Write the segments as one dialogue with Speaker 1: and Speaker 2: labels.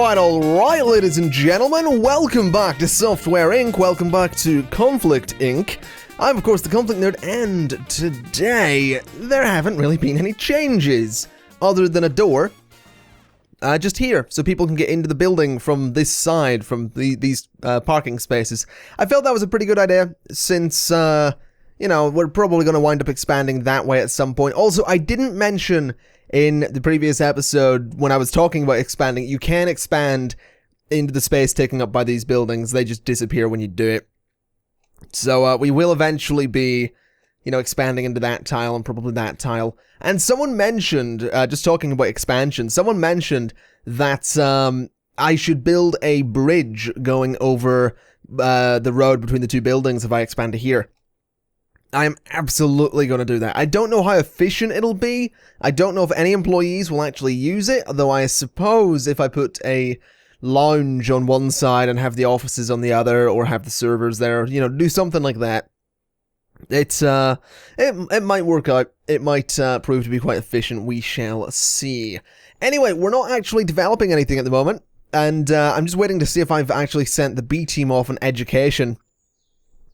Speaker 1: Alright, ladies and gentlemen, welcome back to Software Inc., welcome back to Conflict Inc. I'm, of course, the Conflict Nerd, and today, there haven't really been any changes, other than a door, just here, so people can get into the building from this side, from these parking spaces. I felt that was a pretty good idea, since, you know, we're probably going to wind up expanding that way at some point. Also, I didn't mention in the previous episode, when I was talking about expanding, you can expand into the space taken up by these buildings. They just disappear when you do it. So, we will eventually be, you know, expanding into that tile and probably that tile. And someone mentioned, just talking about expansion, someone mentioned that, I should build a bridge going over, the road between the two buildings if I expand to here. I'm absolutely going to do that. I don't know how efficient it'll be. I don't know if any employees will actually use it, although I suppose if I put a lounge on one side and have the offices on the other, or have the servers there, you know, do something like that. It's, it might work out. It might prove to be quite efficient. We shall see. Anyway, we're not actually developing anything at the moment, and I'm just waiting to see if I've actually sent the B team off on education.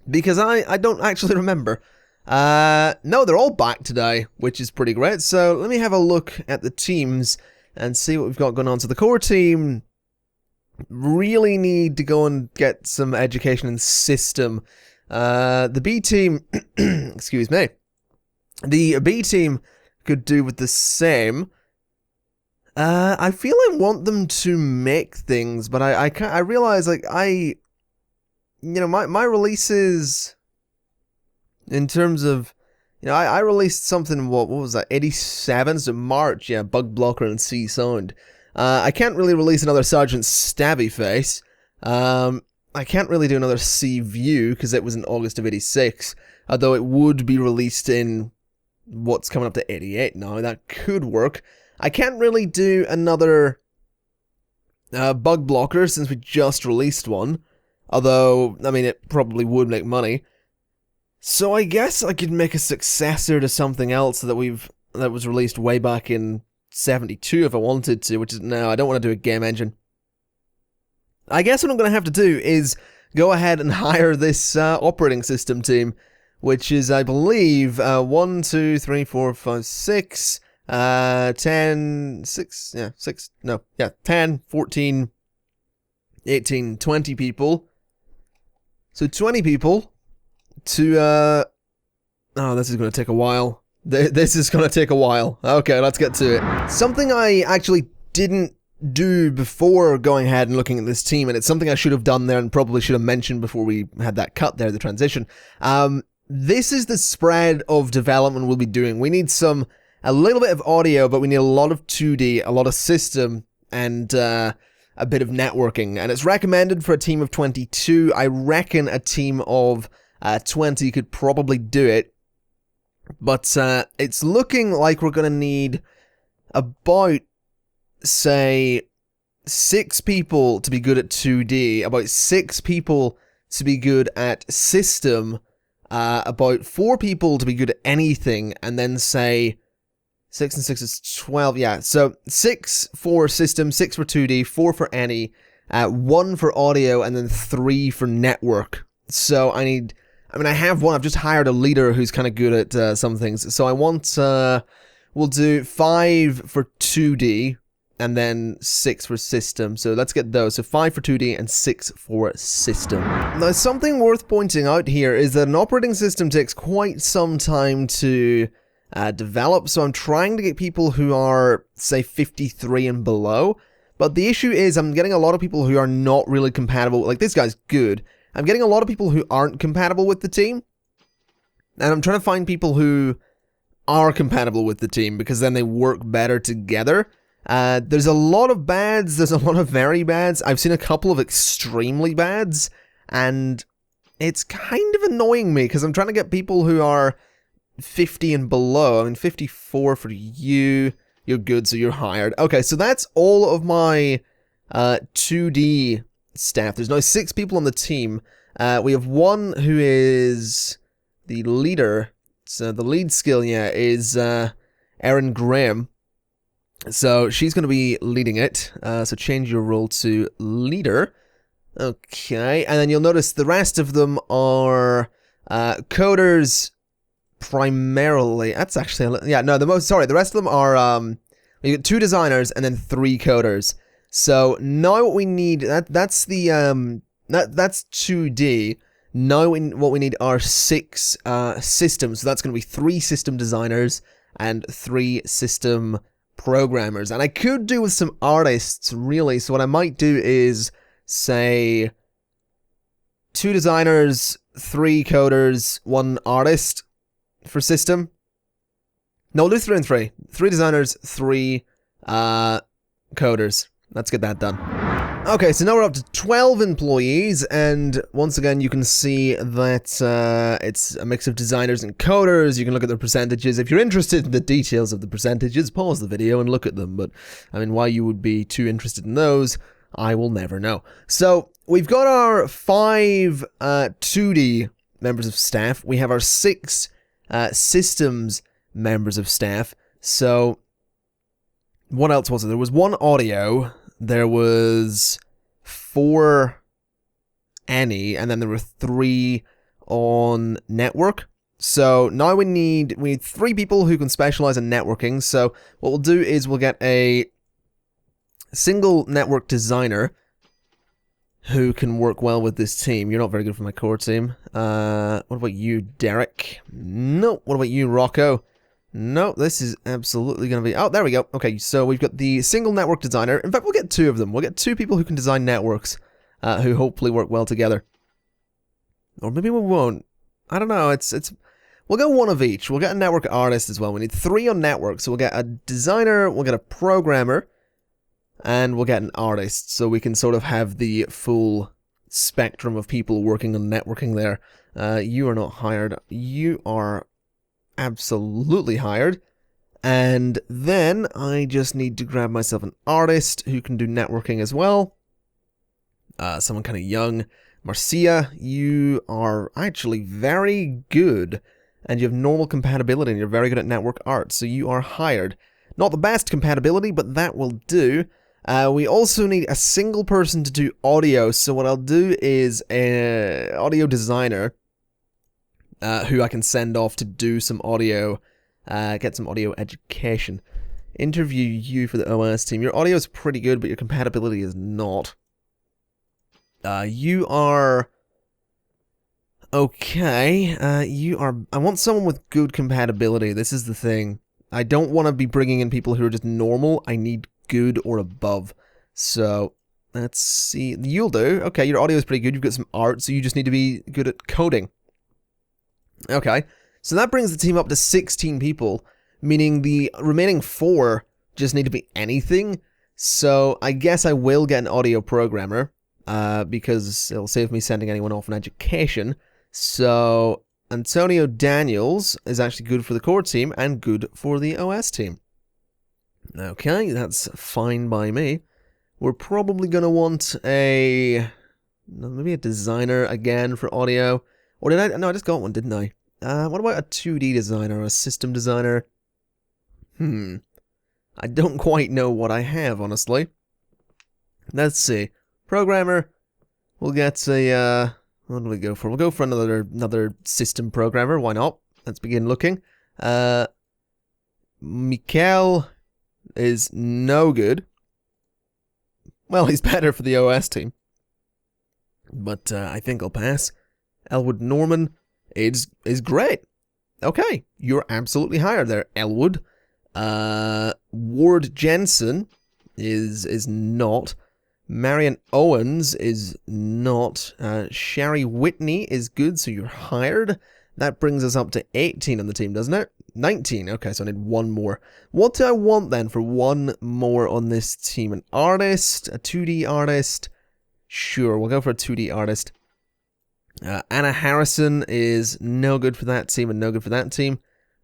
Speaker 1: Because I don't actually remember. No, they're all back today, which is pretty great. So let me have a look at the teams and see what we've got going on. So the core team really need to go and get some education in system. The B team, excuse me, the B team could do with the same. I feel I want them to make things, but I can't. I realize, like, you know, my releases, in terms of, you know, I released something, what was that, 87, so March, yeah, Bug Blocker and C Sound. I can't really release another Sergeant Stabby Face. I can't really do another C View, because it was in August of 86, although it would be released in what's coming up to 88 now, that could work. I can't really do another Bug Blocker, since we just released one. Although, I mean, it probably would make money. So I guess I could make a successor to something else that was released way back in 72 if I wanted to, which is, no, I don't want to do a game engine. I guess what I'm going to have to do is go ahead and hire this operating system team, which is, I believe, 1, 2, 3, 4, 5, 6, 10, 6, yeah, 6, no, yeah, 10, 14, 18, 20 people. So 20 people to, oh, this is going to take a while. This is going to take a while. Okay, let's get to it. Something I actually didn't do before going ahead and looking at this team, and it's something I should have done there and probably should have mentioned before we had that cut there, the transition. This is the spread of development we'll be doing. We need a little bit of audio, but we need a lot of 2D, a lot of system, and, a bit of networking, and it's recommended for a team of 22. I reckon a team of 20 could probably do it, but it's looking like we're going to need about, say, 6 people to be good at 2D, about 6 people to be good at system, about 4 people to be good at anything, and then, say, 6 and 6 is 12, yeah. So 6 for system, 6 for 2D, 4 for any, 1 for audio, and then 3 for network. So I have one. I've just hired a leader who's kind of good at some things. So I want, we'll do 5 for 2D, and then 6 for system. So let's get those. So 5 for 2D and 6 for system. Now, something worth pointing out here is that an operating system takes quite some time to develop, so I'm trying to get people who are, say, 53 and below, but the issue is I'm getting a lot of people who are not really compatible. Like, this guy's good. I'm getting a lot of people who aren't compatible with the team, and I'm trying to find people who are compatible with the team, because then they work better together. There's a lot of bads, there's a lot of very bads. I've seen a couple of extremely bads, and it's kind of annoying me, because I'm trying to get people who are 50 and below. I mean, 54 for you. You're good, so you're hired. Okay, so that's all of my 2D staff. There's now 6 people on the team. We have one who is the leader. So the lead skill, yeah, is Aaron Graham. So she's going to be leading it. So change your role to leader. Okay, and then you'll notice the rest of them are coders primarily. That's actually, yeah, no, the rest of them are, you get 2 designers and then 3 coders. So now what we need, that's 2D. Now what we need are 6 systems. So that's going to be 3 system designers and 3 system programmers. And I could do with some artists, really. So what I might do is say 2 designers, 3 coders, 1 artist for system. No, we'll do 3 and 3. 3 designers, 3 coders. Let's get that done. Okay, so now we're up to 12 employees, and once again you can see that it's a mix of designers and coders. You can look at their percentages. If you're interested in the details of the percentages, pause the video and look at them, but I mean, why you would be too interested in those, I will never know. So, we've got our 5 2D members of staff. We have our 6 systems members of staff. So, what else was there? There was 1 audio. There was 4 any, and then there were 3 on network. So now we need 3 people who can specialize in networking. So what we'll do is we'll get a single network designer who can work well with this team. You're not very good for my core team. What about you, Derek? No. What about you, Rocco? No, this is absolutely going to be... Oh, there we go. Okay, so we've got the single network designer. In fact, we'll get 2 of them. We'll get 2 people who can design networks, who hopefully work well together. Or maybe we won't. I don't know. We'll go 1 of each. We'll get a network artist as well. We need 3 on network. So we'll get a designer, we'll get a programmer, and we'll get an artist. So we can sort of have the full spectrum of people working on networking there. You are not hired. You are absolutely hired. And then I just need to grab myself an artist who can do networking as well. Someone kind of young. Marcia, you are actually very good, and you have normal compatibility, and you're very good at network art, so you are hired. Not the best compatibility, but that will do. We also need a single person to do audio, so what I'll do is an audio designer who I can send off to do some audio, get some audio education. Interview you for the OS team. Your audio is pretty good, but your compatibility is not. You are... Okay, you are... I want someone with good compatibility. This is the thing. I don't want to be bringing in people who are just normal. I need good or above. So, let's see. You'll do. Okay, your audio is pretty good. You've got some art, so you just need to be good at coding. Okay, so that brings the team up to 16 people, meaning the remaining 4 just need to be anything. So I guess I will get an audio programmer, because it'll save me sending anyone off on education. So Antonio Daniels is actually good for the core team and good for the OS team. Okay, that's fine by me. We're probably going to want maybe a designer again for audio. Or did I? No, I just got one, didn't I? What about a 2D designer or a system designer? I don't quite know what I have, honestly. Let's see. Programmer. We'll get a, what do we go for? We'll go for another system programmer. Why not? Let's begin looking. Mikael is no good. Well, he's better for the OS team. But I think I'll pass. Elwood Norman is great. Okay, you're absolutely hired there, Elwood. Ward Jensen is not. Marion Owens is not. Sherry Whitney is good, so you're hired. That brings us up to 18 on the team, doesn't it? 19. Okay, so I need 1 more. What do I want then for 1 more on this team? An artist? A 2D artist? Sure, we'll go for a 2D artist. Anna Harrison is no good for that team and no good for that team.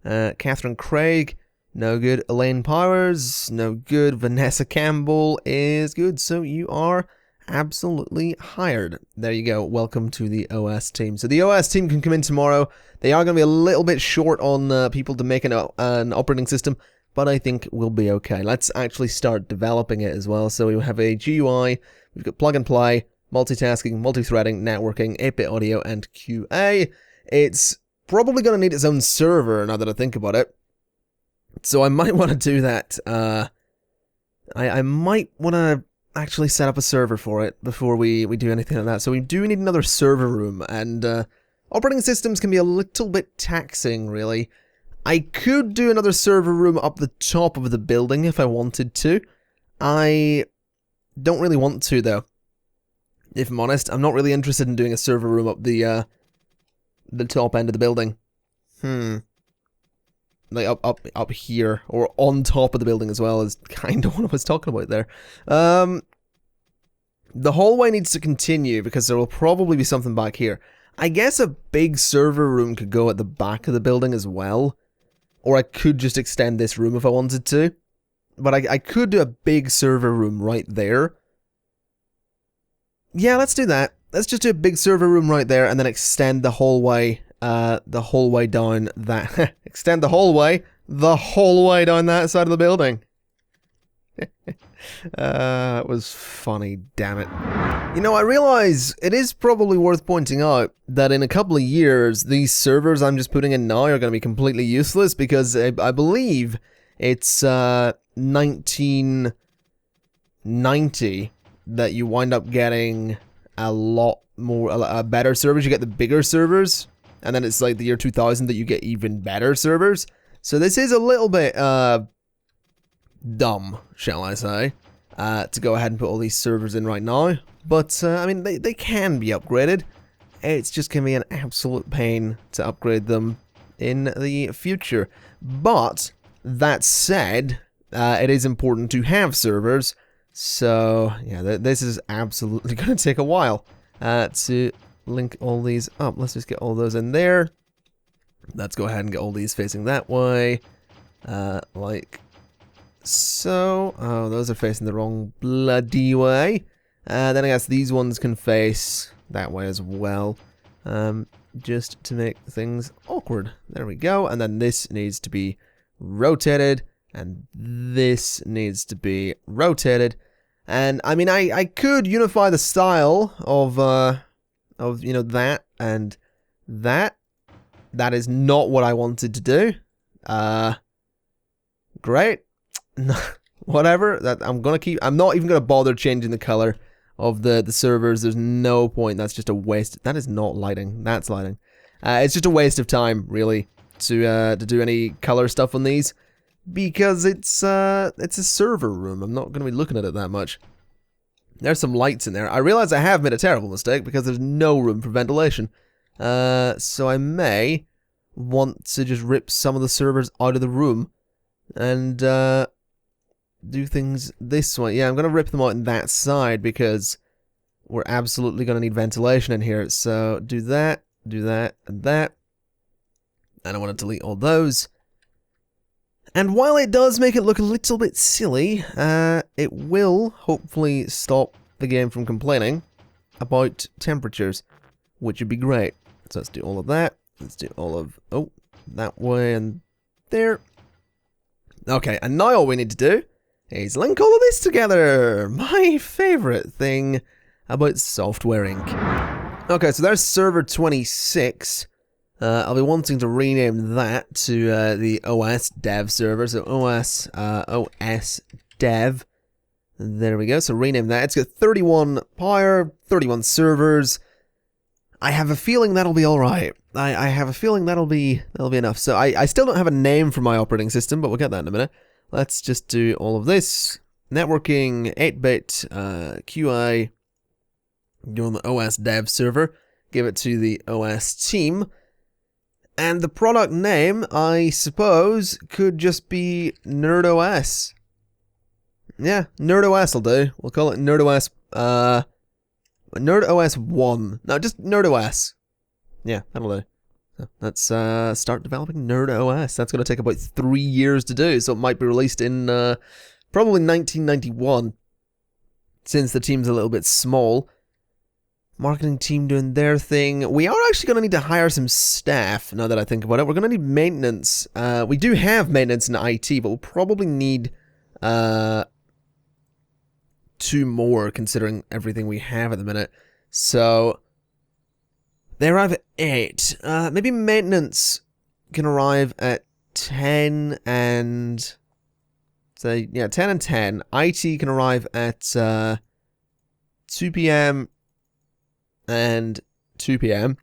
Speaker 1: Catherine Craig, no good. Elaine Powers, no good. Vanessa Campbell is good. So you are absolutely hired. There you go. Welcome to the OS team. So the OS team can come in tomorrow. They are going to be a little bit short on people to make an operating system, but I think we'll be okay. Let's actually start developing it as well. So we have a GUI, we've got plug and play, multitasking, multi-threading, networking, 8-bit audio, and QA. It's probably going to need its own server now that I think about it. So I might want to do that. I might want to actually set up a server for it before we do anything like that. So we do need another server room, and operating systems can be a little bit taxing, really. I could do another server room up the top of the building if I wanted to. I don't really want to, though. If I'm honest, I'm not really interested in doing a server room up the top end of the building. Like up here, or on top of the building as well, is kind of what I was talking about there. The hallway needs to continue because there will probably be something back here. I guess a big server room could go at the back of the building as well. Or I could just extend this room if I wanted to. But I could do a big server room right there. Yeah, let's do that. Let's just do a big server room right there and then extend the hallway down that extend the hallway down that side of the building. That was funny, damn it. You know, I realize it is probably worth pointing out that in a couple of years, these servers I'm just putting in now are going to be completely useless because I believe it's 1990 that you wind up getting a lot more, better servers. You get the bigger servers. And then it's like the year 2000 that you get even better servers. So this is a little bit, dumb, shall I say, to go ahead and put all these servers in right now. But, I mean, they can be upgraded. It's just going to be an absolute pain to upgrade them in the future. But, that said, it is important to have servers. So, yeah, this is absolutely going to take a while to link all these up. Let's just get all those in there. Let's go ahead and get all these facing that way. Like so. Oh, those are facing the wrong bloody way. Then I guess these ones can face that way as well. Just to make things awkward. There we go. And then this needs to be rotated. And this needs to be rotated. And, I mean, I could unify the style of you know, that and that. That is not what I wanted to do. Great. Whatever. That I'm not even gonna bother changing the color of the servers. There's no point. That's just a waste. That is not lighting. That's lighting. It's just a waste of time, really, to do any color stuff on these, because it's a server room. I'm not gonna be looking at it that much. There's some lights in there. I realize I have made a terrible mistake because there's no room for ventilation. So I may want to just rip some of the servers out of the room and do things this way. Yeah, I'm going to rip them out in that side because we're absolutely going to need ventilation in here. So do that, and that. And I want to delete all those. And while it does make it look a little bit silly, it will hopefully stop the game from complaining about temperatures, which would be great. So let's do all of that. Let's do all of, oh, that way and there. Okay, and now all we need to do is link all of this together. My favorite thing about Software Inc. Okay, so there's server 26. I'll be wanting to rename that to the OS dev server. So OS dev. There we go. So rename that. It's got 31 power, 31 servers. I have a feeling that'll be all right. I have a feeling that'll be enough. So I still don't have a name for my operating system, but we'll get that in a minute. Let's just do all of this. Networking, 8-bit, QA. Go on the OS dev server. Give it to the OS team. And the product name, I suppose, could just be NerdOS. Yeah, NerdOS will do. We'll call it NerdOS, NerdOS 1. No, just NerdOS. Yeah, that'll do. So let's start developing NerdOS. That's going to take about 3 years to do, so it might be released in probably 1991, since the team's a little bit small. Marketing team doing their thing. We are actually going to need to hire some staff, now that I think about it. We're going to need maintenance. We do have maintenance in IT, but we'll probably need 2 more, considering everything we have at the minute. So, they arrive at 8. Maybe maintenance can arrive at 10 and... say, yeah, 10 and 10. IT can arrive at 2 p.m. and 2 p.m.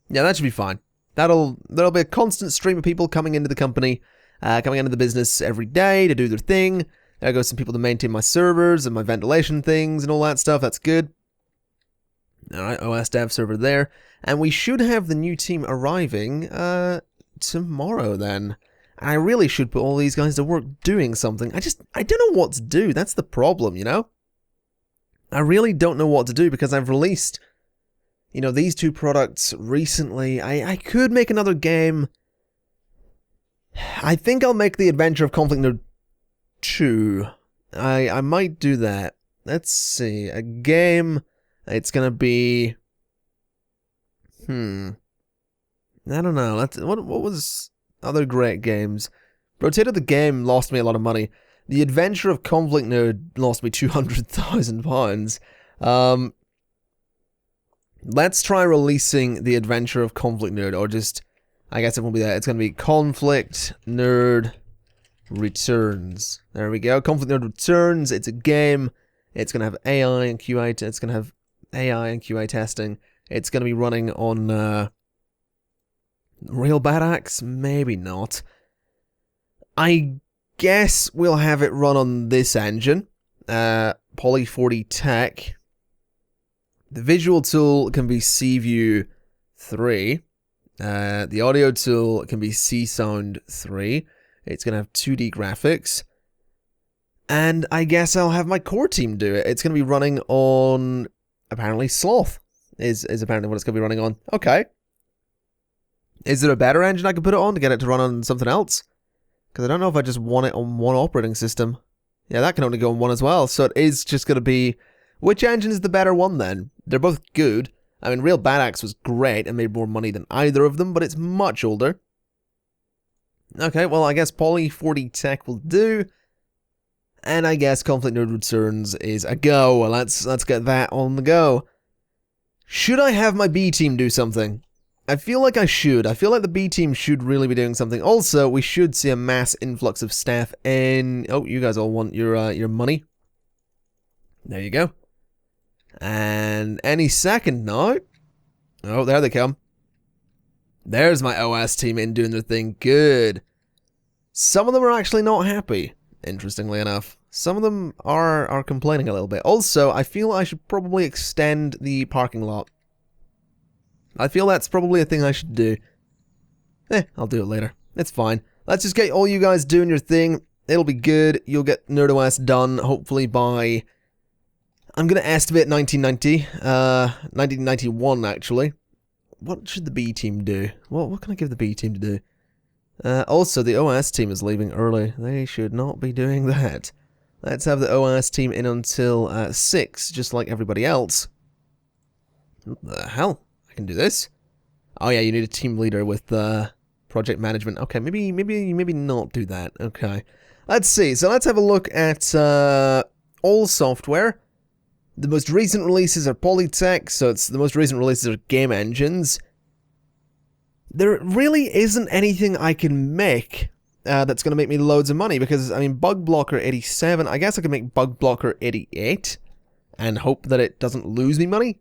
Speaker 1: Yeah, that should be fine. There'll be a constant stream of people coming into the company, coming into the business every day to do their thing. There goes some people to maintain my servers and my ventilation things and all that stuff. That's good. Alright, OS dev server there. And we should have the new team arriving tomorrow then. I really should put all these guys to work doing something. I don't know what to do. That's the problem, you know? I really don't know what to do because I've released, you know, these 2 products recently. I could make another game. I think I'll make the Adventure of ConflictNerd 2. I might do that. Let's see. A game. It's gonna be... I don't know. What was other great games? Rotated the Game lost me a lot of money. The Adventure of ConflictNerd lost me £200,000. Let's try releasing the Adventure of ConflictNerd, or just, I guess it won't be that. It's going to be ConflictNerd Returns. There we go. ConflictNerd Returns. It's a game. It's going to have AI and QA. It's going to have AI and QA testing. It's going to be running on Real Bad Axe. Maybe not. I guess we'll have it run on this engine, Poly 40 Tech. The visual tool can be CView 3. The audio tool can be C-Sound 3. It's going to have 2D graphics. And I guess I'll have my core team do it. It's going to be running on, apparently, Sloth is apparently what it's going to be running on. Okay. Is there a better engine I can put it on to get it to run on something else? Because I don't know if I just want it on one operating system. Yeah, that can only go on one as well. So it is just going to be... Which engine is the better one then? They're both good. I mean, Real Bad Axe was great and made more money than either of them, but it's much older. Okay, well, I guess Poly 40 Tech will do. And I guess ConflictNerd Returns is a go. Well, let's get that on the go. Should I have my B team do something? I feel like I should. I feel like the B team should really be doing something. Also, we should see a mass influx of staff in... Oh, you guys all want your money. There you go. And any second now. Oh, there they come. There's my OS team in doing their thing. Good. Some of them are actually not happy, interestingly enough. Some of them are complaining a little bit. Also, I feel I should probably extend the parking lot. I feel that's probably a thing I should do. I'll do it later. It's fine. Let's just get all you guys doing your thing. It'll be good. You'll get NerdOS done, hopefully by... I'm going to estimate 1990. 1991, actually. What should the B team do? What can I give the B team to do? Also, the OS team is leaving early. They should not be doing that. Let's have the OS team in until 6, just like everybody else. What the hell? I can do this. Oh yeah, you need a team leader with project management. Okay, maybe not do that. Okay. Let's see. So let's have a look at all software. The most recent releases are Polytech, so it's the most recent releases are game engines. There really isn't anything I can make that's going to make me loads of money, because, I mean, Bug Blocker 87, I guess I can make Bug Blocker 88 and hope that it doesn't lose me money.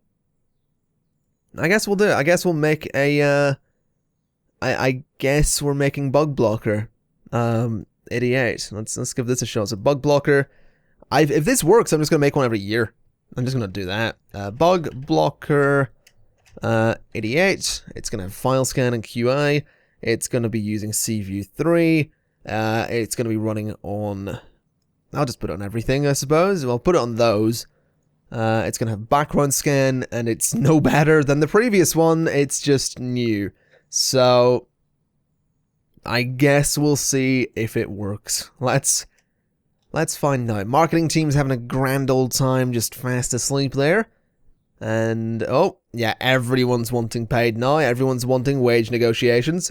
Speaker 1: I guess we'll do it. I guess we'll make a, I guess we're making Bug Blocker 88. Let's give this a shot. So Bug Blocker, if this works, I'm just going to make one every year. I'm just going to do that. Bug Blocker 88. It's going to have file scan and QA. It's going to be using CView 3. It's going to be running on... I'll just put it on everything, I suppose. Well, put it on those. It's going to have background scan, and it's no better than the previous one. It's just new. So, I guess we'll see if it works. Let's find out. Marketing team's having a grand old time, just fast asleep there. And, oh, yeah, everyone's wanting paid now. Everyone's wanting wage negotiations.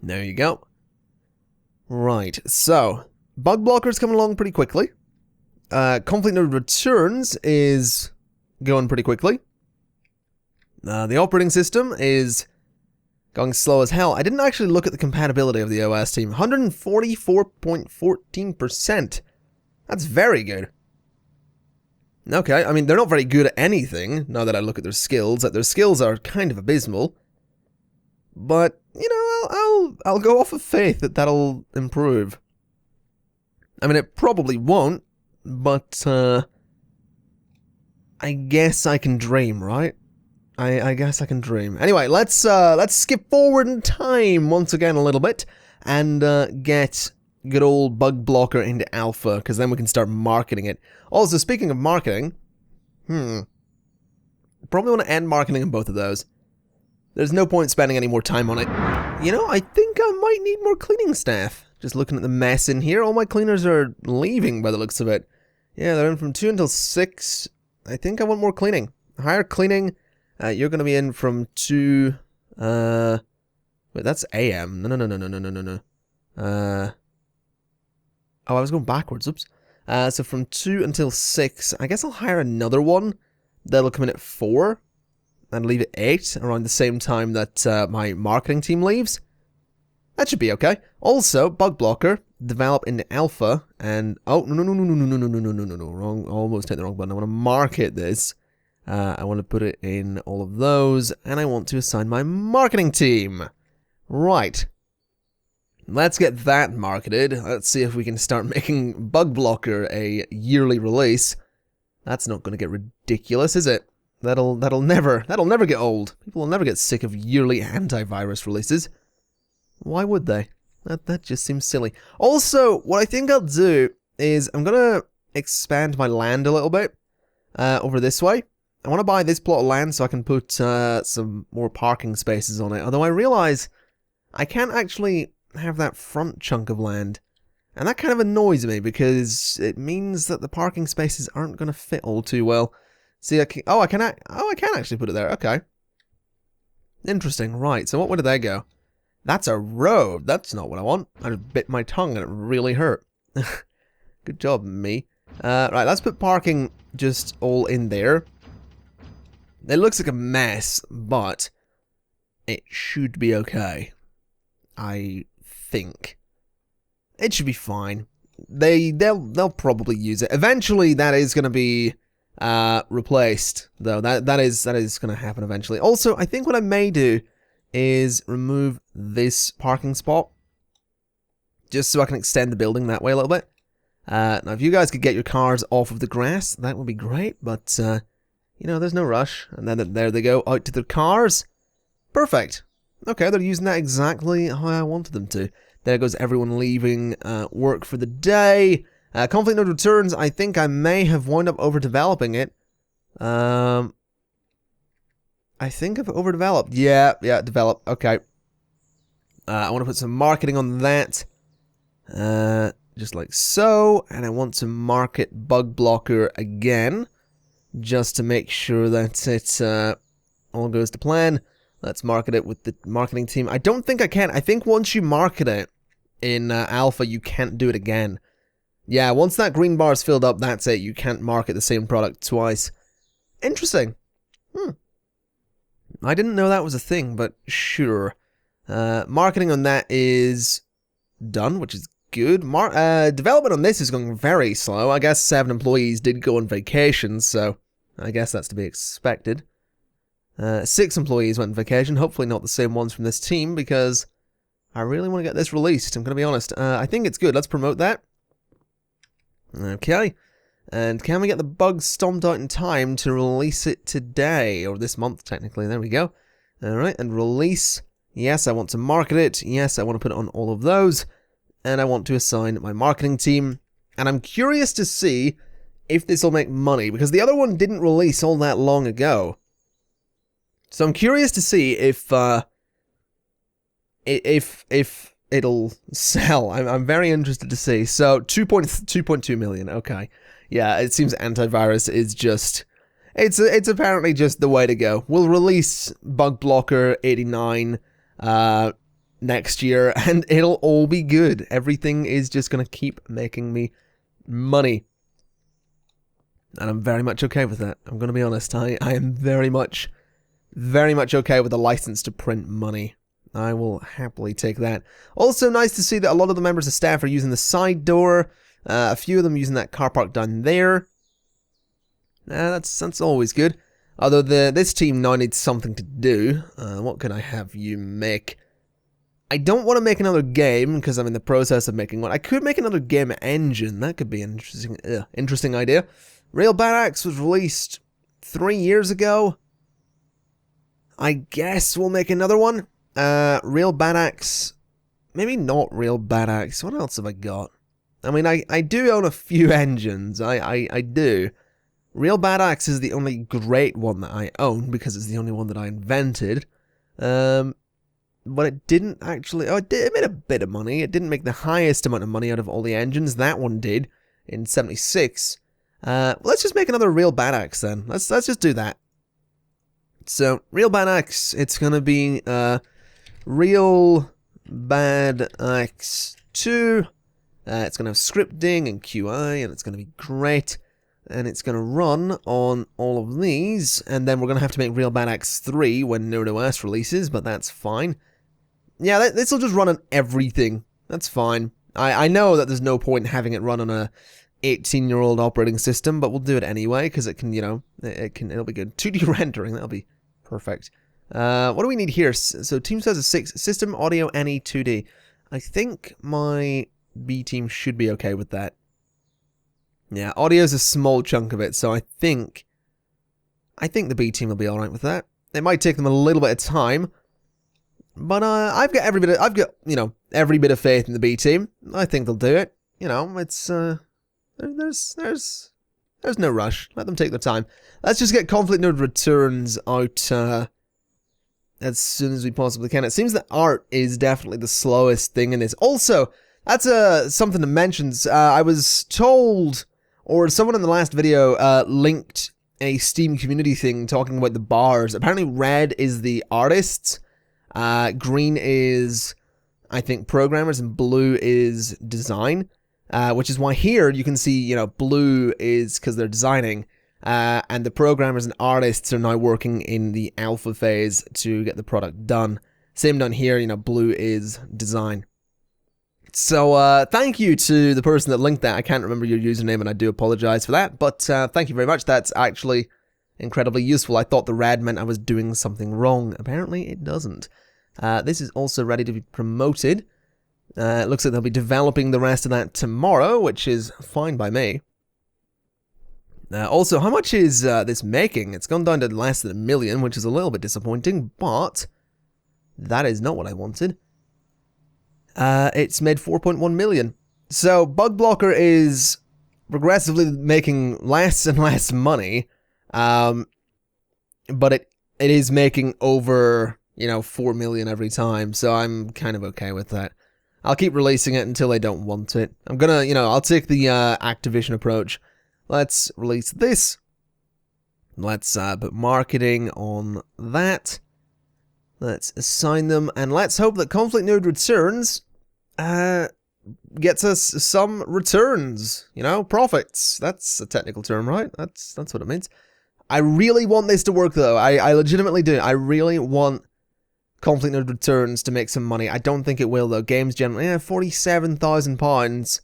Speaker 1: There you go. Right, so, Bug Blocker's coming along pretty quickly. ConflictNerd Returns is going pretty quickly. The operating system is going slow as hell. I didn't actually look at the compatibility of the OS team. 144.14%. That's very good. Okay, I mean, they're not very good at anything, now that I look at their skills. Their skills are kind of abysmal. But, you know, I'll go off of faith that that'll improve. I mean, it probably won't, but, I guess I can dream, right? I guess I can dream. Anyway, let's skip forward in time once again a little bit, and, get good old Bug Blocker into alpha, because then we can start marketing it. Also, speaking of marketing, probably want to end marketing on both of those. There's no point spending any more time on it. You know, I think I might need more cleaning staff. Just looking at the mess in here, all my cleaners are leaving by the looks of it. Yeah, they're in from 2 until 6. I think I want more cleaning. Higher cleaning. You're going to be in from 2... wait, that's AM. No. Oh, I was going backwards. Oops. So from 2 until 6, I guess I'll hire another one. That'll come in at 4. And leave at 8, around the same time that my marketing team leaves. That should be okay. Also, Bug Blocker, develop into alpha, and... Oh, no. Wrong, almost hit the wrong button. I want to market this. I want to put it in all of those, and I want to assign my marketing team. Right. Let's get that marketed. Let's see if we can start making Bug Blocker a yearly release. That's not going to get ridiculous, is it? That'll never get old. People will never get sick of yearly antivirus releases. Why would they? That just seems silly. Also, what I think I'll do is I'm gonna expand my land a little bit over this way. I want to buy this plot of land so I can put some more parking spaces on it. Although I realize I can't actually have that front chunk of land. And that kind of annoys me because it means that the parking spaces aren't going to fit all too well. See, I can actually put it there. Okay. Interesting. Right. So what way did they go? That's a road. That's not what I want. I just bit my tongue and it really hurt. Good job, me. Right. Let's put parking just all in there. It looks like a mess, but it should be okay. I think it should be fine. They'll probably use it. Eventually, that is going to be replaced, though. That is going to happen eventually. Also, I think what I may do is remove this parking spot just so I can extend the building that way a little bit. Now, if you guys could get your cars off of the grass, that would be great. But you know, there's no rush. And then there they go, out to their cars. Perfect. Okay, they're using that exactly how I wanted them to. There goes everyone leaving work for the day. ConflictNerd Returns, I think I may have wound up overdeveloping it. I think I've overdeveloped. Yeah, develop. Okay. I want to put some marketing on that. Just like so. And I want to market Bug Blocker again. Just to make sure that it all goes to plan. Let's market it with the marketing team. I don't think I can. I think once you market it in alpha, you can't do it again. Yeah, once that green bar is filled up, that's it. You can't market the same product twice. Interesting. I didn't know that was a thing, but sure. Marketing on that is done, which is good. Development on this is going very slow. I guess 7 employees did go on vacation, so I guess that's to be expected. 6 employees went on vacation, hopefully not the same ones from this team, because I really want to get this released, I'm going to be honest. I think it's good, let's promote that. Okay, and can we get the bugs stomped out in time to release it today, or this month technically, there we go. Alright, and release, yes, I want to market it, yes, I want to put it on all of those, and I want to assign my marketing team, and I'm curious to see if this will make money, because the other one didn't release all that long ago. So I'm curious to see if it'll sell. I'm very interested to see. So 2.2 million. Okay, yeah. It seems antivirus is just It's apparently just the way to go. We'll release Bug Blocker 89 next year, and it'll all be good. Everything is just gonna keep making me money. And I'm very much okay with that. I'm gonna be honest. I am very much okay with the license to print money. I will happily take that. Also nice to see that a lot of the members of staff are using the side door. A few of them using that car park down there. That's always good. Although this team now needs something to do. What can I have you make? I don't want to make another game because I'm in the process of making one. I could make another game engine. That could be an interesting idea. Real Badax was released 3 years ago. I guess we'll make another one. Real Badax. Maybe not Real Badax. What else have I got? I mean, I do own a few engines. I do. Real Badax is the only great one that I own because it's the only one that I invented. But it didn't actually... Oh, it made a bit of money. It didn't make the highest amount of money out of all the engines. That one did in 76. Let's just make another Real Badax then. Let's just do that. So, Real Badax, it's gonna be, Real Badax 2. It's gonna have scripting and QI, and it's gonna be great. And it's gonna run on all of these, and then we're gonna have to make Real Badax 3 when Nerd OS releases, but that's fine. Yeah, this will just run on everything. That's fine. I know that there's no point in having it run on a 18-year-old operating system, but we'll do it anyway, because it can, you know, it'll be good. 2D rendering, that'll be perfect. What do we need here? So team says a 6. System, audio, NE, 2D. I think my B team should be okay with that. Yeah, audio's a small chunk of it, so I think the B team will be alright with that. It might take them a little bit of time, but I've got every bit of faith in the B team. I think they'll do it. You know, it's there's no rush. Let them take their time. Let's just get ConflictNerd Returns out as soon as we possibly can. It seems that art is definitely the slowest thing in this. Also, that's something to mention. I was told, or someone in the last video linked a Steam community thing talking about the bars. Apparently red is the artists, green is, I think, programmers, and blue is design. Which is why here you can see, you know, blue is because they're designing, and the programmers and artists are now working in the alpha phase to get the product done. Same down here, you know, blue is design. So, thank you to the person that linked that. I can't remember your username, and I do apologize for that, but thank you very much. That's actually incredibly useful. I thought the red meant I was doing something wrong. Apparently, it doesn't. This is also ready to be promoted. It looks like they'll be developing the rest of that tomorrow, which is fine by me. Also, how much is this making? It's gone down to less than $1 million, which is a little bit disappointing, but that is not what I wanted. It's made 4.1 million. So, Bug Blocker is progressively making less and less money, but it is making over, you know, 4 million every time, so I'm kind of okay with that. I'll keep releasing it until they don't want it. I'm gonna, you know, I'll take the Activision approach. Let's release this. Let's put marketing on that. Let's assign them, and let's hope that ConflictNerd Returns gets us some returns. You know, profits. That's a technical term, right? That's what it means. I really want this to work, though. I legitimately do. I really want ConflictNerd Returns to make some money. I don't think it will, though. Games generally, £47,000.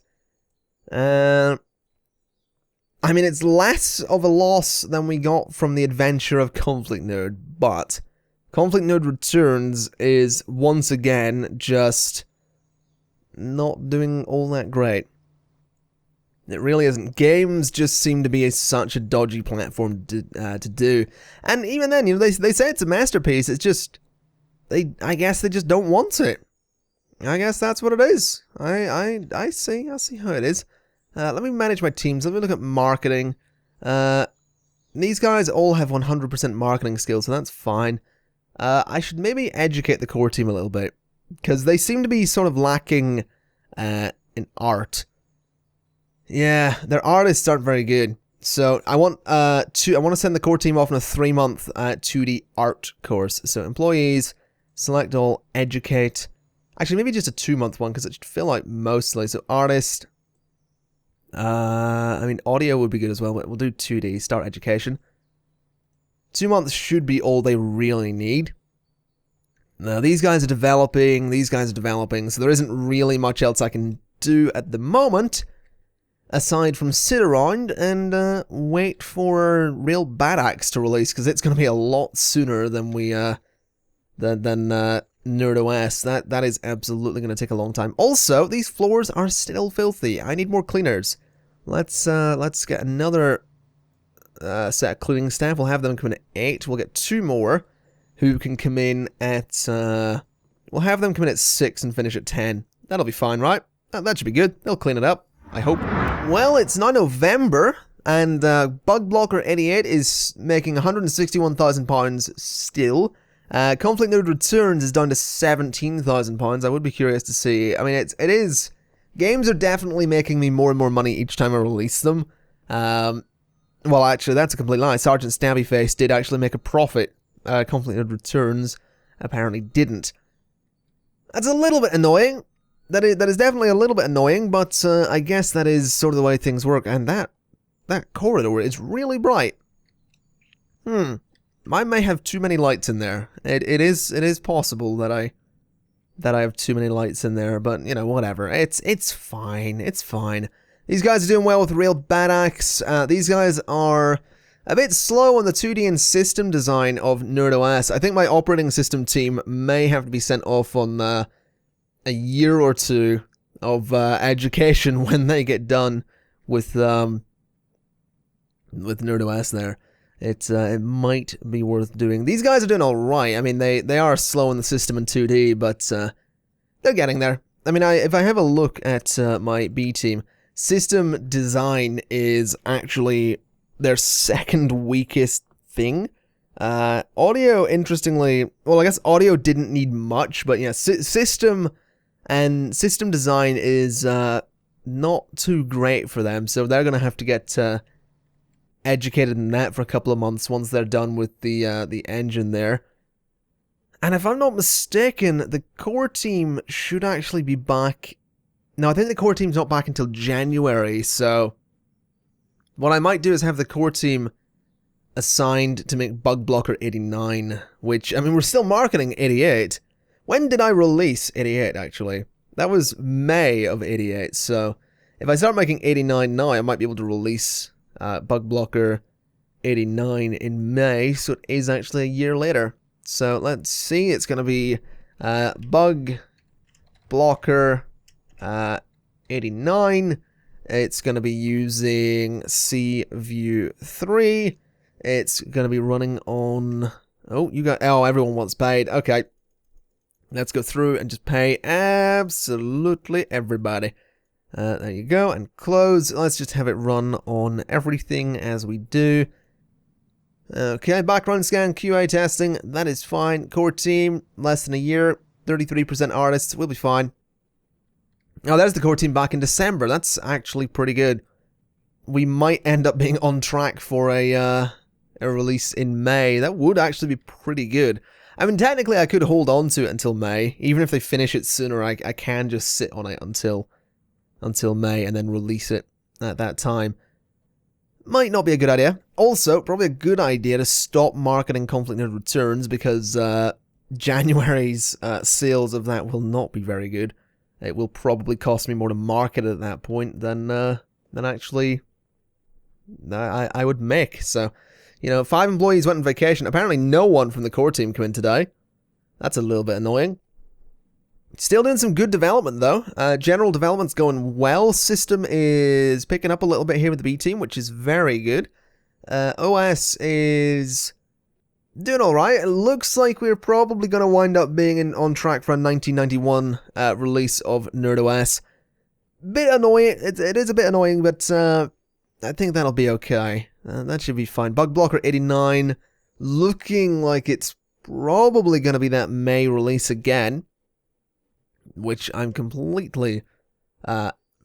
Speaker 1: I mean, it's less of a loss than we got from the adventure of ConflictNerd, but ConflictNerd Returns is, once again, just not doing all that great. It really isn't. Games just seem to be such a dodgy platform to do. And even then, you know, they say it's a masterpiece, it's just... I guess they just don't want it. I guess that's what it is. I see how it is. Let me manage my teams. Let me look at marketing. These guys all have 100% marketing skills, so that's fine. I should maybe educate the core team a little bit, because they seem to be sort of lacking in art. Yeah, their artists aren't very good. So I want to send the core team off on a 3-month 2D art course. So employees, select all, educate. Actually, maybe just a 2-month one because it should fill out mostly. So artist. I mean, audio would be good as well, but we'll do 2D, start education. 2 months should be all they really need. Now, these guys are developing, so there isn't really much else I can do at the moment, aside from sit around and wait for Real Bad Axe to release, because it's going to be a lot sooner than NerdOS. That is absolutely going to take a long time. Also, these floors are still filthy. I need more cleaners. Let's get another set of cleaning staff. We'll have them come in at 8. We'll get 2 more who can come in at, we'll have them come in at 6 and finish at 10. That'll be fine, right? That should be good. They'll clean it up, I hope. Well, it's now November, and Bug Blocker 88 is making £161,000 still. ConflictNerd Returns is down to £17,000. I would be curious to see. I mean, it is... Games are definitely making me more and more money each time I release them. Well, actually, that's a complete lie. Sergeant Stabbyface did actually make a profit. ConflictNerd Returns apparently didn't. That's a little bit annoying. That is definitely a little bit annoying, but I guess that is sort of the way things work. And that corridor is really bright. I may have too many lights in there. It is possible that I have too many lights in there, but you know, whatever. It's fine. It's fine. These guys are doing well with Real Bad Axe. These guys are a bit slow on the 2D and system design of NerdOS. I think my operating system team may have to be sent off on a year or 2 of education when they get done with NerdOS there. It might be worth doing. These guys are doing alright. I mean, they are slow in the system in 2D, but they're getting there. I mean, if I have a look at my B team, system design is actually their second weakest thing. Audio, interestingly, well, I guess audio didn't need much, but yeah, system design is not too great for them, so they're gonna have to get educated in that for a couple of months once they're done with the engine there. And if I'm not mistaken, the core team should actually be back. No, I think the core team's not back until January, so what I might do is have the core team assigned to make Bug Blocker 89, which, I mean, we're still marketing 88. When did I release 88, actually? That was May of 88, so if I start making 89 now, I might be able to release Bug Blocker 89 in May, so it is actually a year later. So let's see, it's going to be Bug Blocker 89. It's going to be using CView 3. It's going to be running on... Oh, everyone wants paid. Okay. Let's go through and just pay absolutely everybody. There you go, and close. Let's just have it run on everything as we do. Okay, background scan, QA testing, that is fine. Core team, less than a year, 33% artists, we'll be fine. Oh, there's the core team back in December. That's actually pretty good. We might end up being on track for a release in May. That would actually be pretty good. I mean, technically, I could hold on to it until May. Even if they finish it sooner, I can just sit on it until May and then release it at that time. Might not be a good idea. Also, probably a good idea to stop marketing ConflictNerd Returns because January's sales of that will not be very good. It will probably cost me more to market it at that point than actually I would make. So, you know, 5 employees went on vacation. Apparently no one from the core team came in today. That's a little bit annoying. Still doing some good development, though. General development's going well. System is picking up a little bit here with the B team, which is very good. OS is doing alright. It looks like we're probably going to wind up being on track for a 1991 release of NerdOS. Bit annoying. It is a bit annoying, but I think that'll be okay. That should be fine. Bug Blocker 89 looking like it's probably going to be that May release again, which I'm completely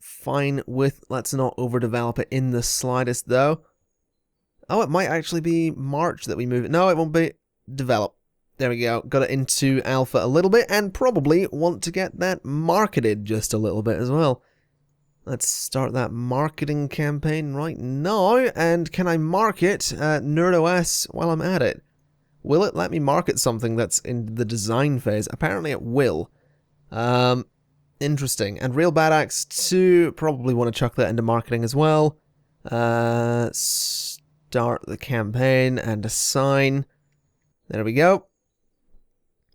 Speaker 1: fine with. Let's not overdevelop it in the slightest, though. Oh, it might actually be March that we move it. No, it won't be. Develop. There we go. Got it into alpha a little bit, and probably want to get that marketed just a little bit as well. Let's start that marketing campaign right now. And can I market NerdOS while I'm at it? Will it let me market something that's in the design phase? Apparently it will. Interesting. And Real Bad Axe 2, probably want to chuck that into marketing as well. Start the campaign and assign. There we go.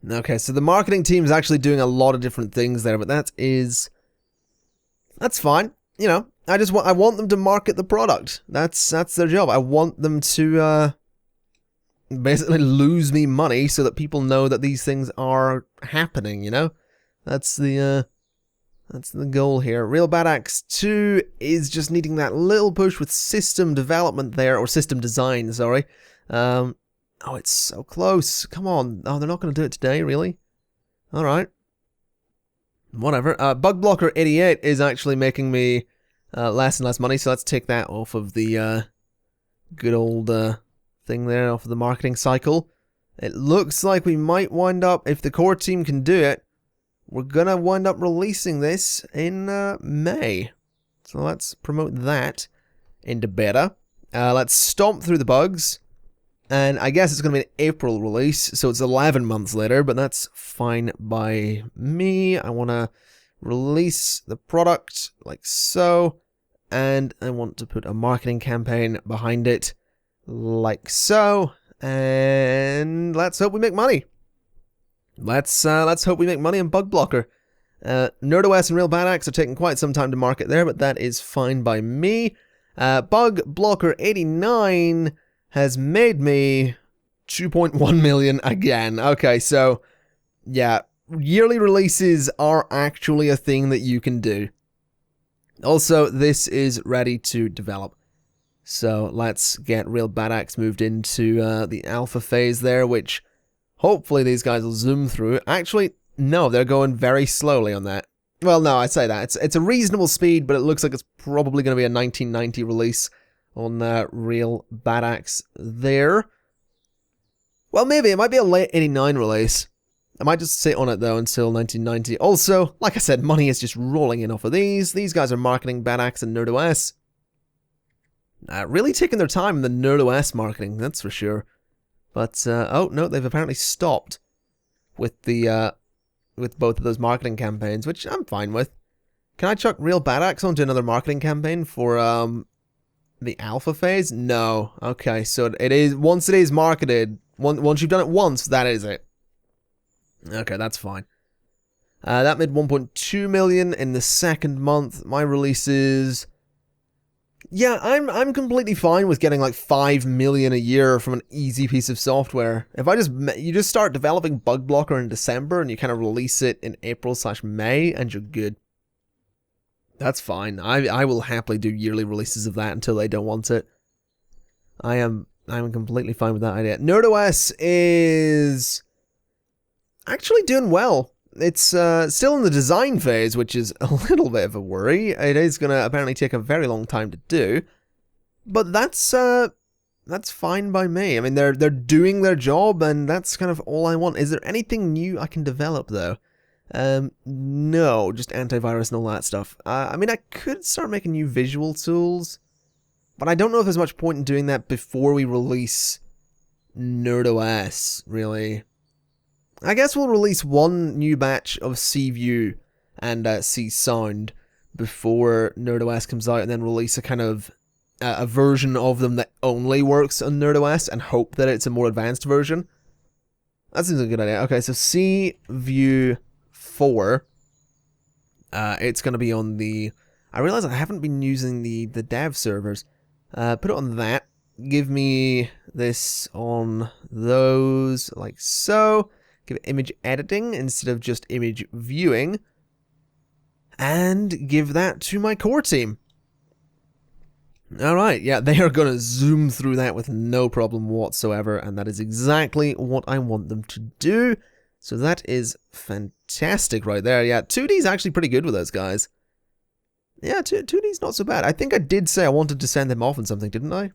Speaker 1: Okay, so the marketing team is actually doing a lot of different things there, but that's fine. You know, I want them to market the product. That's their job. I want them to basically lose me money so that people know that these things are happening, you know? That's the goal here. Real Bad Axe 2 is just needing that little push with system development there, or system design, sorry. Oh, it's so close. Come on. Oh, they're not going to do it today, really? Alright. Whatever. Bug Blocker 88 is actually making me less and less money, so let's take that off of the good old thing there, off of the marketing cycle. It looks like we might wind up, if the core team can do it, we're going to wind up releasing this in May. So let's promote that into beta. Let's stomp through the bugs. And I guess it's going to be an April release, so it's 11 months later, but that's fine by me. I want to release the product like so, and I want to put a marketing campaign behind it like so, and let's hope we make money. Let's hope we make money on Bug Blocker. NerdOS and Real Bad Axe are taking quite some time to market there, but that is fine by me. Bug Blocker 89 has made me 2.1 million again. Okay, so yeah, yearly releases are actually a thing that you can do. Also, this is ready to develop. So let's get Real Bad Axe moved into the alpha phase there, which hopefully these guys will zoom through. Actually, no, they're going very slowly on that. Well, no, I say that. It's a reasonable speed, but it looks like it's probably going to be a 1990 release on Real Bad Axe there. Well, maybe. It might be a late 89 release. I might just sit on it, though, until 1990. Also, like I said, money is just rolling in off of these. These guys are marketing Bad Axe and NerdOS. Really taking their time in the NerdOS marketing, that's for sure. But, oh, no, they've apparently stopped with the, with both of those marketing campaigns, which I'm fine with. Can I chuck Real Bad Axe onto another marketing campaign for, the alpha phase? No. Okay, so it is, once it is marketed, once you've done it once, that is it. Okay, that's fine. That made 1.2 million in the second month. My releases, yeah, I'm completely fine with getting like 5 million a year from an easy piece of software. If you just start developing Bug Blocker in December and you kind of release it in April/May and you're good. That's fine. I will happily do yearly releases of that until they don't want it. I'm completely fine with that idea. NerdOS is actually doing well. It's still in the design phase, which is a little bit of a worry. It is going to apparently take a very long time to do, but that's fine by me. I mean, they're doing their job, and that's kind of all I want. Is there anything new I can develop though? No, just antivirus and all that stuff. I mean, I could start making new visual tools, but I don't know if there's much point in doing that before we release NerdOS, really. I guess we'll release one new batch of CView and C-Sound before NerdOS comes out, and then release a kind of a version of them that only works on NerdOS and hope that it's a more advanced version. That seems like a good idea. Okay, so CView 4, it's going to be on the, I realize I haven't been using the dev servers. Put it on that. Give me this on those, like so. Give it image editing instead of just image viewing. And give that to my core team. Alright, yeah, they are going to zoom through that with no problem whatsoever, and that is exactly what I want them to do. So that is fantastic right there. Yeah, 2D's actually pretty good with those guys. Yeah, 2D's not so bad. I think I did say I wanted to send them off on something, didn't I?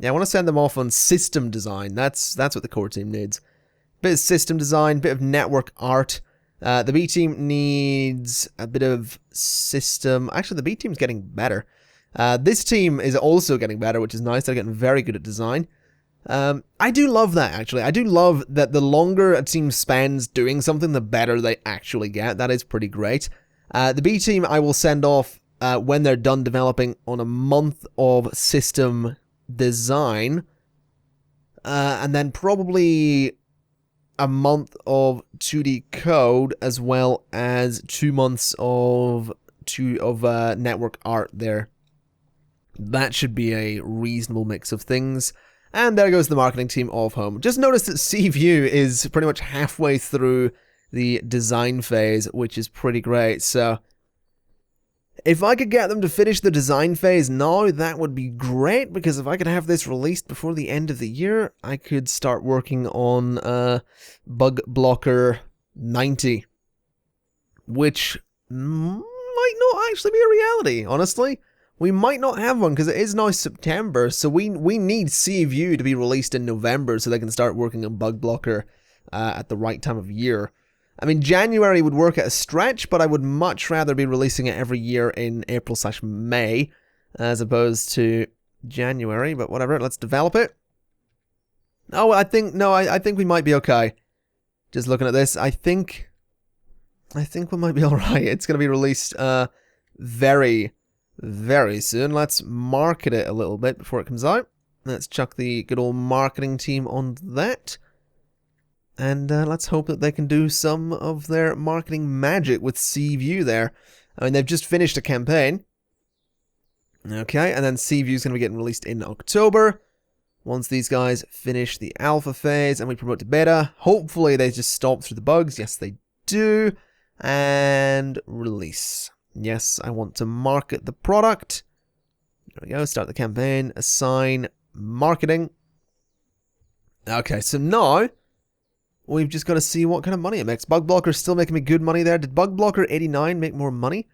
Speaker 1: Yeah, I want to send them off on system design. That's what the core team needs. Bit of system design, bit of network art. The B team needs a bit of system. Actually, the B team's getting better. This team is also getting better, which is nice. They're getting very good at design. I do love that, actually. I do love that the longer a team spends doing something, the better they actually get. That is pretty great. The B team I will send off when they're done developing on a month of system design. And then probably a month of 2D code, as well as 2 months of network art there. That should be a reasonable mix of things. And there goes the marketing team off home. Just notice that CView is pretty much halfway through the design phase, which is pretty great. So if I could get them to finish the design phase now, that would be great, because if I could have this released before the end of the year, I could start working on Bug Blocker 90, which might not actually be a reality, honestly. We might not have one, because it is now September, so we need CView to be released in November so they can start working on Bug Blocker at the right time of year. I mean, January would work at a stretch, but I would much rather be releasing it every year in April/May, as opposed to January, but whatever, let's develop it. Oh, I think we might be okay. Just looking at this, I think we might be alright. It's going to be released very soon. Let's market it a little bit before it comes out. Let's chuck the good old marketing team on that. And let's hope that they can do some of their marketing magic with CView there. I mean, they've just finished a campaign. Okay, and then CView is going to be getting released in October. Once these guys finish the alpha phase and we promote to beta, hopefully they just stop through the bugs. Yes, they do. And release. Yes, I want to market the product. There we go, start the campaign, assign marketing. Okay, so now we've just got to see what kind of money it makes. Bug Blocker is still making me good money there. Did Bug Blocker 89 make more money?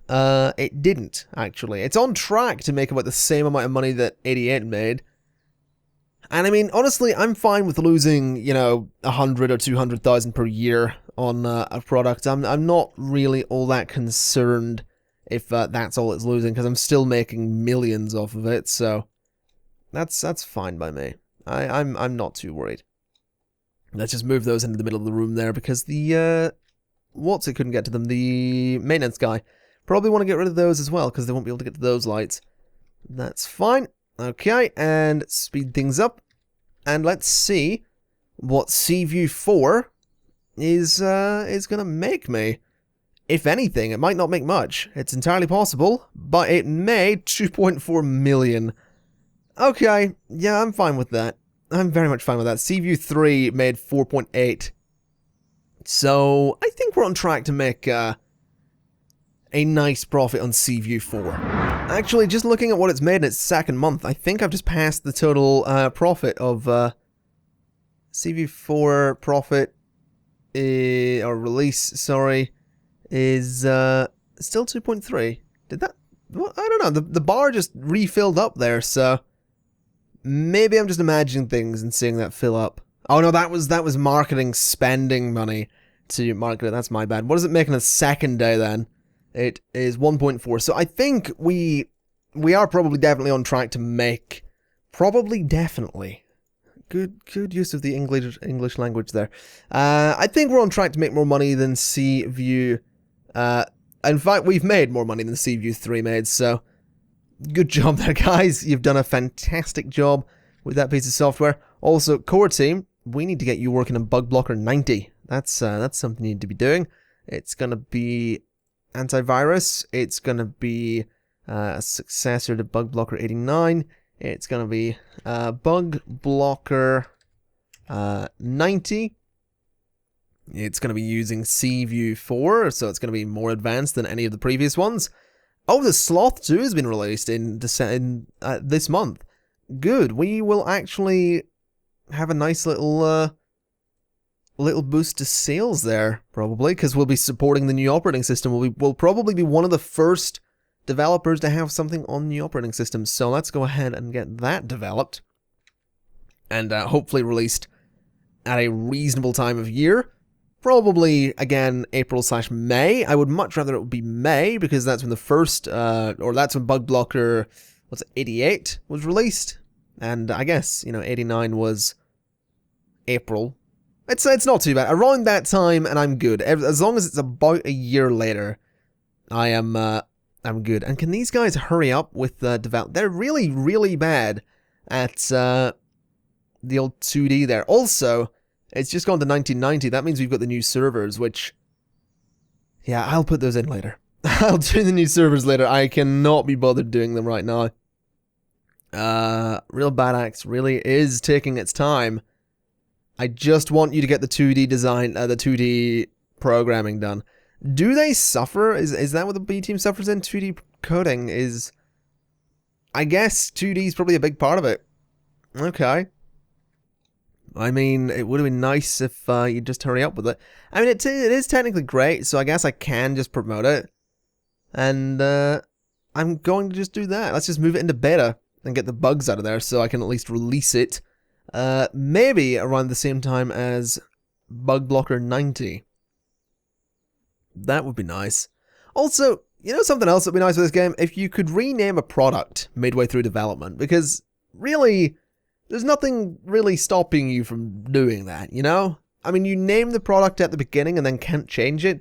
Speaker 1: It didn't, actually. It's on track to make about the same amount of money that 88 made. And I mean, honestly, I'm fine with losing, 100 or 200,000 per year on a product. I'm not really all that concerned if that's all it's losing, because I'm still making millions off of it. So that's fine by me. I'm not too worried. Let's just move those into the middle of the room there, because the it couldn't get to them. The maintenance guy probably want to get rid of those as well, because they won't be able to get to those lights. That's fine. Okay, and speed things up, and let's see what CView 4 is gonna make me. If anything, it might not make much. It's entirely possible, but it made 2.4 million. Okay, yeah, I'm fine with that. I'm very much fine with that. CView 3 made 4.8. So I think we're on track to make a nice profit on CView 4. Actually, just looking at what it's made in its second month, I think I've just passed the total profit of CView 4 profit, or release, sorry, is still 2.3. Did that? Well, I don't know. The bar just refilled up there, so maybe I'm just imagining things and seeing that fill up. Oh no, that was marketing spending money to market it. That's my bad. What does it make on a second day then? It is 1.4. So I think we are probably definitely on track to make, definitely. Good use of the English language there. I think we're on track to make more money than CView. In fact, we've made more money than CView 3 made, so good job there, guys. You've done a fantastic job with that piece of software. Also, core team, we need to get you working on Bug Blocker 90. That's something you need to be doing. It's gonna be antivirus. It's gonna be a successor to Bug Blocker 89. It's gonna be Bug Blocker 90. It's gonna be using CView 4, so it's gonna be more advanced than any of the previous ones. Oh, the Sloth 2 has been released in this month. Good. We will actually have a nice little boost to sales there, probably, because we'll be supporting the new operating system. We'll probably be one of the first developers to have something on the operating system. So let's go ahead and get that developed and hopefully released at a reasonable time of year. Probably, again, April/May. I would much rather it would be May, because that's when the first, or that's when Bug Blocker, 88 was released. And I guess, 89 was April. It's not too bad. Around that time, and I'm good. As long as it's about a year later, I'm good. And can these guys hurry up with the develop? They're really, really bad at the old 2D there. Also, it's just gone to 1990. That means we've got the new servers, which, yeah, I'll put those in later. I'll do the new servers later. I cannot be bothered doing them right now. Real Bad Axe really is taking its time. I just want you to get the 2D design, the 2D programming done. Do they suffer? Is that what the B team suffers in? 2D coding is... I guess 2D is probably a big part of it. Okay. I mean, it would have been nice if you'd just hurry up with it. I mean, it is technically great, so I guess I can just promote it. And I'm going to just do that. Let's just move it into beta and get the bugs out of there so I can at least release it. Maybe around the same time as Bug Blocker 90. That would be nice. Also, something else that would be nice with this game? If you could rename a product midway through development, because really, there's nothing really stopping you from doing that, I mean, you name the product at the beginning and then can't change it.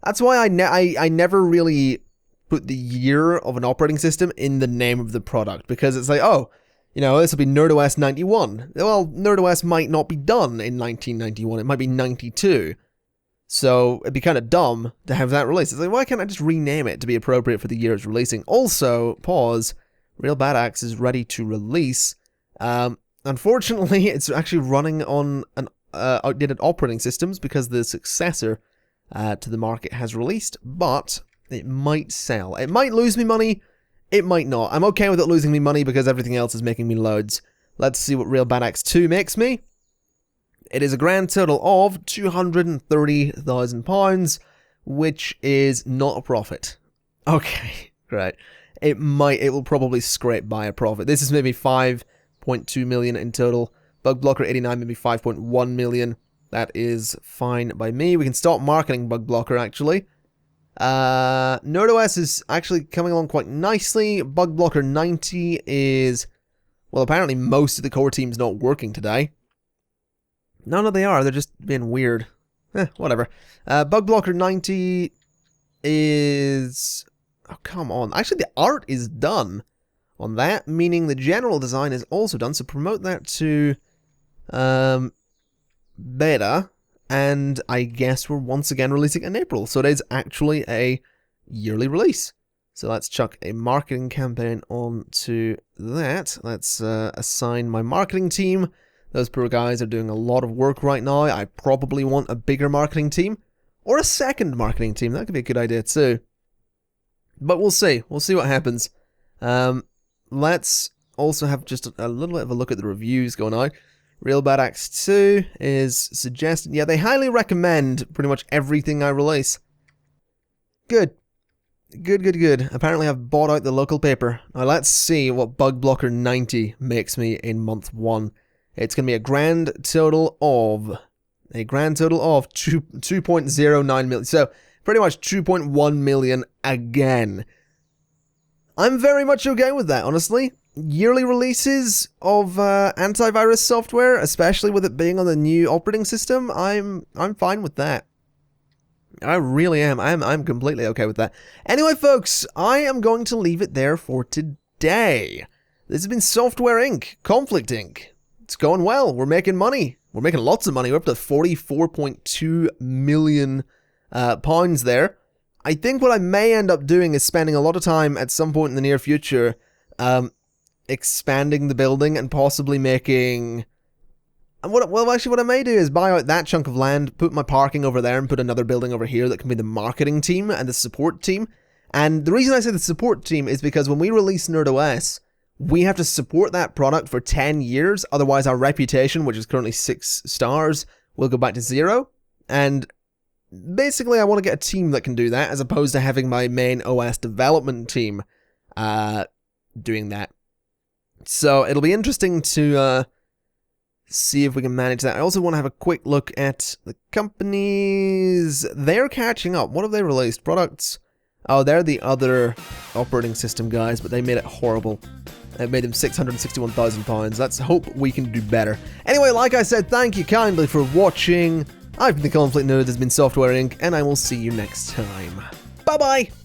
Speaker 1: That's why I never really put the year of an operating system in the name of the product, because it's like, oh, this will be NerdOS 91. Well, NerdOS might not be done in 1991. It might be 92. So it'd be kind of dumb to have that released. It's like, why can't I just rename it to be appropriate for the year it's releasing? Also, pause, Real Bad Axe is ready to release. Unfortunately, it's actually running on an outdated operating systems because the successor to the market has released, but it might sell. It might lose me money. It might not. I'm okay with it losing me money because everything else is making me loads. Let's see what Real Bad Axe 2 makes me. It is a grand total of £230,000, which is not a profit. Okay, great. It will probably scrape by a profit. This is maybe 5.2 million in total. Bug Blocker 89, maybe 5.1 million. That is fine by me. We can start marketing Bug Blocker, actually. NerdOS is actually coming along quite nicely. Bug Blocker 90 is... Well, apparently most of the core team's not working today. No, they are. They're just being weird. Whatever. Bug Blocker 90 is... Oh, come on. Actually, the art is done on that, meaning the general design is also done. So promote that to beta, and I guess we're once again releasing in April. So it is actually a yearly release. So let's chuck a marketing campaign onto that. Let's assign my marketing team. Those poor guys are doing a lot of work right now. I probably want a bigger marketing team, or a second marketing team. That could be a good idea too. But we'll see. We'll see what happens. Let's also have just a little bit of a look at the reviews going out. Real Bad Axe 2 is suggested. Yeah, they highly recommend pretty much everything I release. Good. Good. Apparently I've bought out the local paper. Now let's see what Bug Blocker 90 makes me in month 1. It's going to be a grand total of 2.09 million. So pretty much 2.1 million again. I'm very much okay with that, honestly. Yearly releases of antivirus software, especially with it being on the new operating system, I'm fine with that. I really am. I'm completely okay with that. Anyway, folks, I am going to leave it there for today. This has been Software Inc., Conflict Inc. It's going well. We're making money. We're making lots of money. We're up to 44.2 million pounds there. I think what I may end up doing is spending a lot of time at some point in the near future expanding the building and possibly making... Well, actually, what I may do is buy out that chunk of land, put my parking over there, and put another building over here that can be the marketing team and the support team. And the reason I say the support team is because when we release NerdOS, we have to support that product for 10 years, otherwise our reputation, which is currently 6 stars, will go back to 0. And basically, I want to get a team that can do that, as opposed to having my main OS development team doing that. So it'll be interesting to see if we can manage that. I also want to have a quick look at the companies. They're catching up. What have they released? Products? Oh, they're the other operating system guys, but they made it horrible. It made them £661,000. Let's hope we can do better. Anyway, like I said, thank you kindly for watching. I've been the Conflict Nerd, this has been Software Inc., and I will see you next time. Bye-bye!